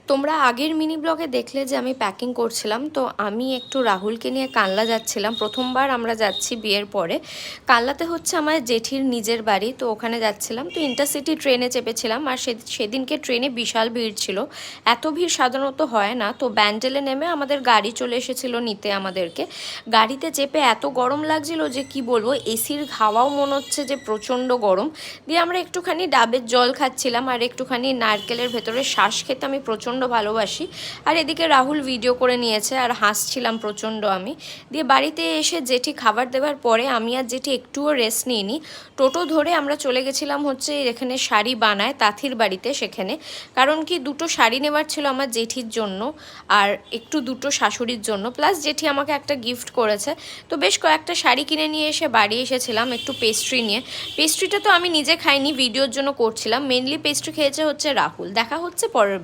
তোমরা আগের মিনি ব্লগে দেখলে যে আমি প্যাকিং করছিলাম, তো আমি একটু রাহুলকে নিয়ে কানলা যাচ্ছিলাম। প্রথমবার আমরা যাচ্ছি বিয়ের পরে। কানলাতে হচ্ছে আমার জেঠির নিজের বাড়ি, তো ওখানে যাচ্ছিলাম। তো ইন্টারসিটি ট্রেনে চেপেছিলাম, আর সেদিনকে ট্রেনে বিশাল ভিড় ছিল। এত ভিড় সাধারণত হয় না। তো ব্যান্ডেলে নেমে আমাদের গাড়ি চলে এসেছিল নিতে আমাদেরকে। গাড়িতে চেপে এত গরম লাগছিল যে কি বলবো, এসির হাওয়াও মনে হচ্ছে যে প্রচণ্ড গরম। দিয়ে আমরা একটুখানি ডাবের জল খাচ্ছিলাম, আর একটুখানি নারকেলের ভেতরে শ্বাস খেতে আমি প্রচণ্ড ভালোবাসি। আর এদিকে রাহুল ভিডিও করে নিয়েছে, আর হাসছিলাম প্রচণ্ড আমি। দিয়ে বাড়িতে এসে জেঠি খাবার দেওয়ার পরে আমি আর জেঠি একটুও রেস্ট নিইনি। টোটো ধরে আমরা চলে গেছিলাম হচ্ছে এখানে শাড়ি বানায় তাঁতির বাড়িতে, সেখানে। কারণ কি, দুটো শাড়ি নেওয়ার ছিল আমার জেঠির জন্য, আর একটু দুটো শাশুড়ির জন্য, প্লাস জেঠি আমাকে একটা গিফট করেছে। তো বেশ কয়েকটা শাড়ি কিনে নিয়ে এসে বাড়ি এসেছিলাম একটু পেস্ট্রি নিয়ে। পেস্ট্রিটা তো আমি নিজে খাইনি, ভিডিওর জন্য করছিলাম। মেনলি পেস্ট্রি খেয়েছে হচ্ছে রাহুল। দেখা হচ্ছে পরের ব্লগে।